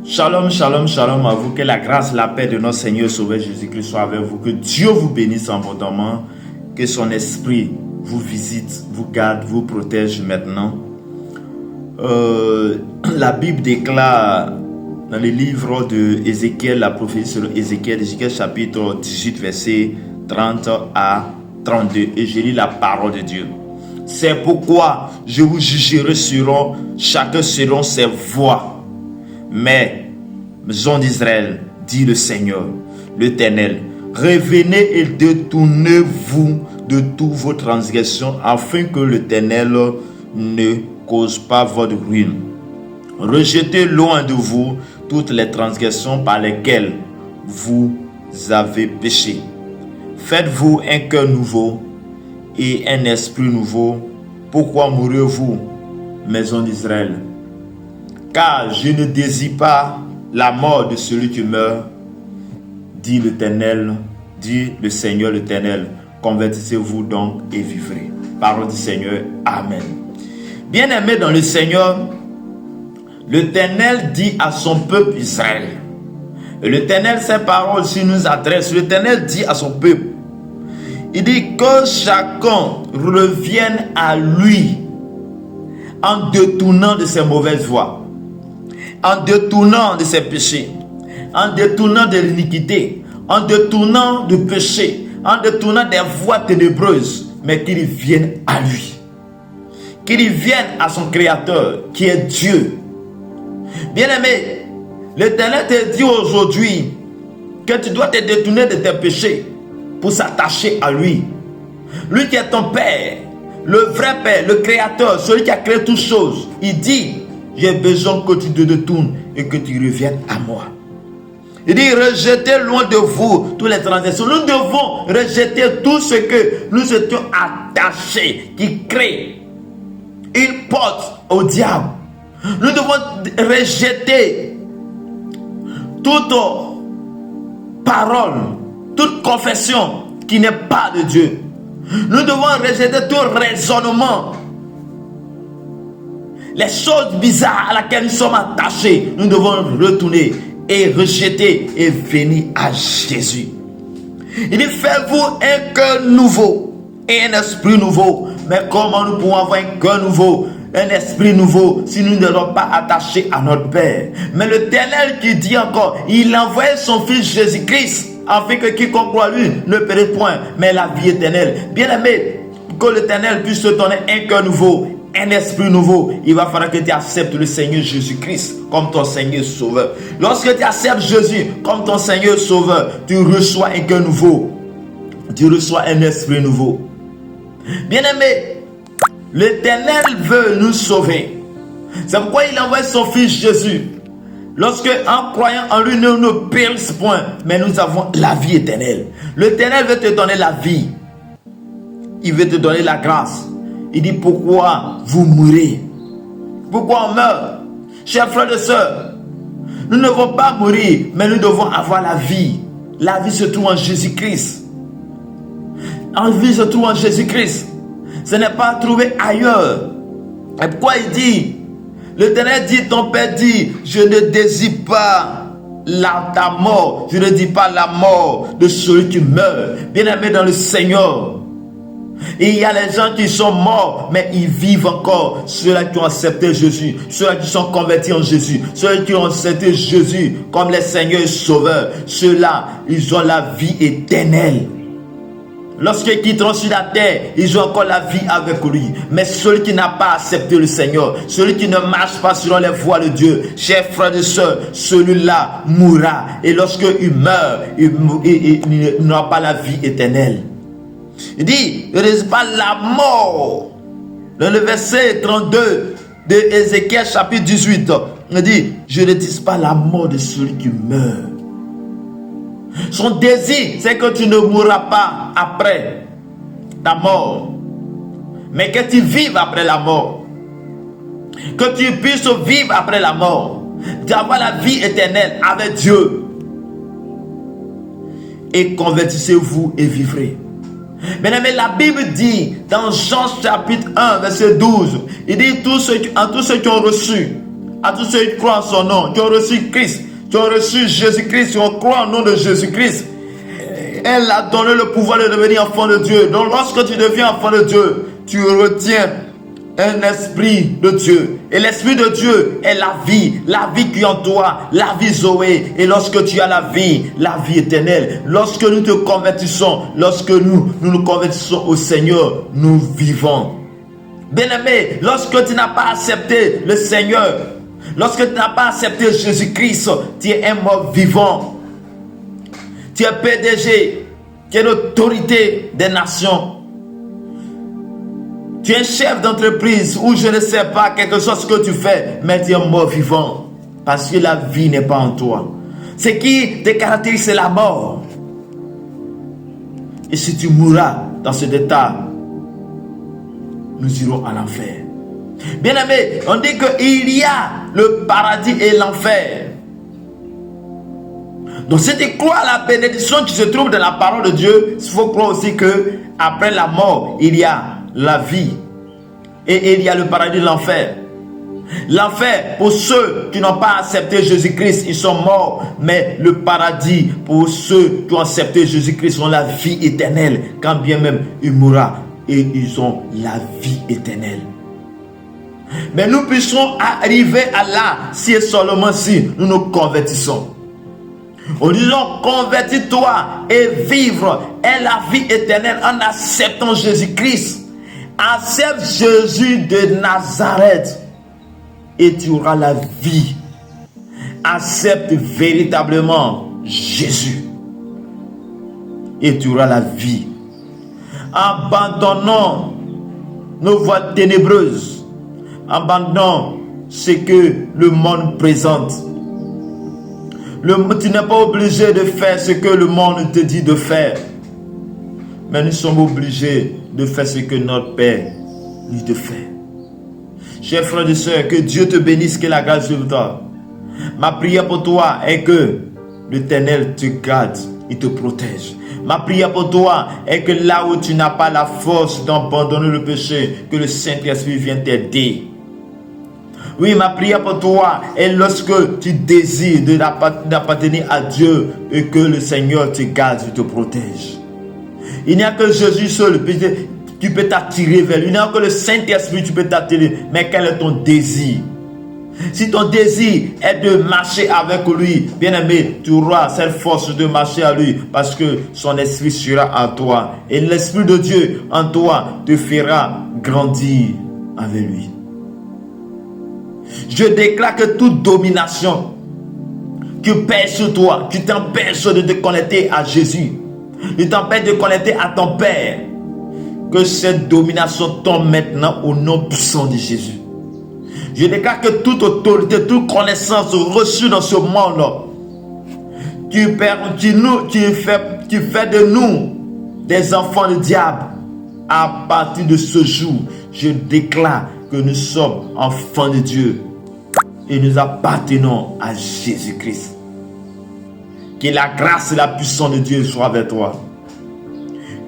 Shalom, shalom, shalom à vous. Que la grâce, la paix de notre Seigneur et Sauveur Jésus-Christ soit avec vous. Que Dieu vous bénisse abondamment. Que son esprit vous visite, vous garde, vous protège maintenant. La Bible déclare dans le livre de Ézéchiel, la prophétie sur Ézéchiel, chapitre 18, verset 30 à 32. Et je lis la parole de Dieu. C'est pourquoi je vous jugerai chacun selon ses voies. Mais, maison d'Israël, dit le Seigneur, l'Éternel, revenez et détournez-vous de toutes vos transgressions, afin que l'Éternel ne cause pas votre ruine. Rejetez loin de vous toutes les transgressions par lesquelles vous avez péché. Faites-vous un cœur nouveau et un esprit nouveau. Pourquoi mourrez-vous, maison d'Israël? Car je ne désire pas la mort de celui qui meurt, dit l'Éternel, dit le Seigneur l'Éternel. Convertissez-vous donc et vivrez. Parole du Seigneur. Amen. Bien-aimés dans le Seigneur, l'Éternel dit à son peuple Israël. Et l'Éternel, ses paroles s'il nous adresse. L'Éternel dit à son peuple. Il dit que chacun revienne à lui en détournant de ses mauvaises voies, en détournant de ses péchés, en détournant de l'iniquité, en détournant du péché, en détournant des voies ténébreuses, mais qu'il vienne à lui, qu'il vienne à son Créateur, qui est Dieu. Bien-aimé, l'Éternel te dit aujourd'hui que tu dois te détourner de tes péchés pour s'attacher à lui. Lui qui est ton Père, le vrai Père, le Créateur, celui qui a créé toutes choses. Il dit, j'ai besoin que tu te détournes et que tu reviennes à moi. Il dit, rejetez loin de vous toutes les transgressions. Nous devons rejeter tout ce que nous étions attachés, qui crée une porte au diable. Nous devons rejeter toute parole, toute confession qui n'est pas de Dieu. Nous devons rejeter tout raisonnement. Les choses bizarres à laquelle nous sommes attachés, nous devons retourner et rejeter et venir à Jésus. Il dit, faites-vous un cœur nouveau et un esprit nouveau. Mais comment nous pouvons avoir un cœur nouveau, un esprit nouveau, si nous ne sommes pas attachés à notre Père? Mais l'Éternel qui dit encore, il a envoyé son Fils Jésus-Christ, afin que quiconque croit lui ne périsse point, mais la vie éternelle. Bien-aimé, que l'Éternel puisse te donner un cœur nouveau, un esprit nouveau. Il va falloir que tu acceptes le Seigneur Jésus-Christ comme ton Seigneur Sauveur. Lorsque tu acceptes Jésus comme ton Seigneur Sauveur, tu reçois un cœur nouveau, tu reçois un esprit nouveau. Bien-aimé, l'Éternel veut nous sauver. C'est pourquoi il envoie son Fils Jésus. Lorsque, en croyant en lui, nous ne périssons point, mais nous avons la vie éternelle. L'Éternel veut te donner la vie. Il veut te donner la grâce. Il dit, pourquoi vous mourrez? Pourquoi on meurt? Chers frères et sœurs, nous ne devons pas mourir, mais nous devons avoir la vie. La vie se trouve en Jésus-Christ. La vie se trouve en Jésus-Christ. Ce n'est pas trouvé ailleurs. Et pourquoi il dit, l'Éternel dit, ton Père dit, je ne désire pas ta mort, je ne dis pas la mort de celui qui meurt. Bien-aimé dans le Seigneur, il y a les gens qui sont morts, mais ils vivent encore. Ceux-là qui ont accepté Jésus, ceux-là qui sont convertis en Jésus, ceux qui ont accepté Jésus comme les Seigneurs et Sauveurs, ceux-là, ils ont la vie éternelle. Lorsqu'ils quitteront sur la terre, ils ont encore la vie avec lui. Mais celui qui n'a pas accepté le Seigneur, celui qui ne marche pas selon les voies de Dieu, chers frères et sœurs, celui-là mourra. Et lorsqu'il meurt, il n'aura pas la vie éternelle. Il dit, ne résiste pas la mort. Dans le verset 32 de Ézéchiel chapitre 18, il dit, je ne dis pas la mort de celui qui meurt. Son désir, c'est que tu ne mourras pas après ta mort, mais que tu vives après la mort. Que tu puisses vivre après la mort, d'avoir la vie éternelle avec Dieu. Et convertissez-vous et vivrez. Mais la Bible dit dans Jean chapitre 1 verset 12, il dit tous ceux qui ont reçu À tous ceux qui croient en son nom, qui ont reçu Christ, qui ont reçu Jésus-Christ, qui ont croit au nom de Jésus-Christ. Elle a donné le pouvoir de devenir enfant de Dieu. Donc lorsque tu deviens enfant de Dieu, tu retiens un esprit de Dieu. Et l'esprit de Dieu est la vie qui est en toi, la vie Zoé. Et lorsque tu as la vie éternelle, lorsque nous te convertissons, lorsque nous nous convertissons au Seigneur, nous vivons. Bien-aimé, lorsque tu n'as pas accepté le Seigneur, lorsque tu n'as pas accepté Jésus-Christ, tu es un mort vivant. Tu es PDG, tu es l'autorité des nations. Tu es chef d'entreprise ou je ne sais pas quelque chose que tu fais, mais tu es mort vivant parce que la vie n'est pas en toi. Ce qui te caractérise, c'est la mort. Et si tu mourras dans cet état, nous irons à l'enfer. Bien-aimé, on dit qu'il y a le paradis et l'enfer. Donc si tu crois à la bénédiction qui se trouve dans la parole de Dieu, il faut croire aussi que après la mort, il y a la vie. Et il y a le paradis et l'enfer. L'enfer, pour ceux qui n'ont pas accepté Jésus-Christ, ils sont morts. Mais le paradis, pour ceux qui ont accepté Jésus-Christ, ont la vie éternelle. Quand bien même ils mourront, et ils ont la vie éternelle. Mais nous puissions arriver à là, si et seulement si nous nous convertissons. En disant, convertis-toi et vivre est la vie éternelle en acceptant Jésus-Christ. Accepte Jésus de Nazareth et tu auras la vie. Accepte véritablement Jésus et tu auras la vie. Abandonnons nos voies ténébreuses. Abandonnons ce que le monde présente. Tu n'es pas obligé de faire ce que le monde te dit de faire. Mais nous sommes obligés de faire ce que notre Père lui te fait. Chers frères et sœurs, que Dieu te bénisse, que la grâce de toi. Ma prière pour toi est que l'Éternel te garde, il te protège. Ma prière pour toi est que là où tu n'as pas la force d'abandonner le péché, que le Saint-Esprit vienne t'aider. Oui, ma prière pour toi est lorsque tu désires d'appartenir à Dieu et que le Seigneur te garde, te protège. Il n'y a que Jésus seul qui peut t'attirer vers lui. Il n'y a que le Saint-Esprit qui peut t'attirer. Mais quel est ton désir? Si ton désir est de marcher avec lui, bien-aimé, tu auras cette force de marcher à lui parce que son esprit sera en toi. Et l'Esprit de Dieu en toi te fera grandir avec lui. Je déclare que toute domination qui pèse sur toi, qui t'empêche de te connecter à Jésus, qui t'empêche de te connecter à ton Père, que cette domination tombe maintenant au nom puissant de Jésus. Je déclare que toute autorité, toute connaissance reçue dans ce monde, qui fait de nous des enfants du diable, à partir de ce jour, je déclare que nous sommes enfants de Dieu et nous appartenons à Jésus-Christ. Que la grâce et la puissance de Dieu soient avec toi.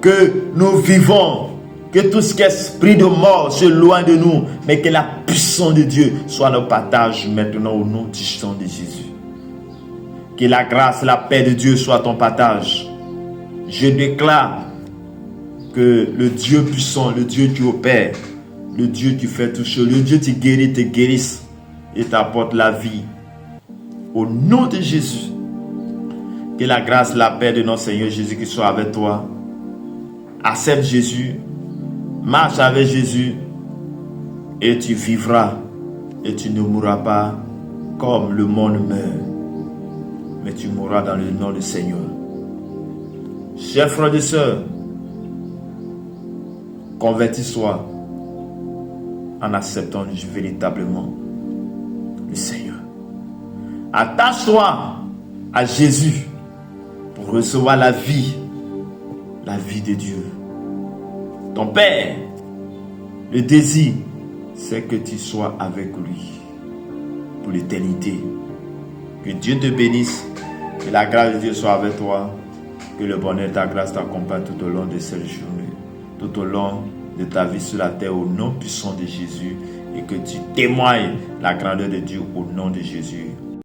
Que nous vivons, que tout ce qui est esprit de mort soit loin de nous, mais que la puissance de Dieu soit notre partage maintenant au nom du sang de Jésus. Que la grâce et la paix de Dieu soient ton partage. Je déclare que le Dieu puissant, le Dieu qui opère, le Dieu qui fait tout chose, le Dieu qui guérit, te guérisse et t'apporte la vie. Au nom de Jésus, que la grâce, la paix de notre Seigneur Jésus qui soit avec toi. Accepte Jésus, marche avec Jésus et tu vivras et tu ne mourras pas comme le monde meurt, mais tu mourras dans le nom du Seigneur. Chers frères et sœurs, convertis-toi en acceptant véritablement le Seigneur. Attache-toi à Jésus pour recevoir la vie de Dieu. Ton Père, le désir, c'est que tu sois avec lui pour l'éternité. Que Dieu te bénisse, que la grâce de Dieu soit avec toi, que le bonheur de ta grâce t'accompagne tout au long de cette journée, tout au long de ta vie sur la terre, au nom puissant de Jésus. et que tu témoignes la grandeur de Dieu au nom de Jésus.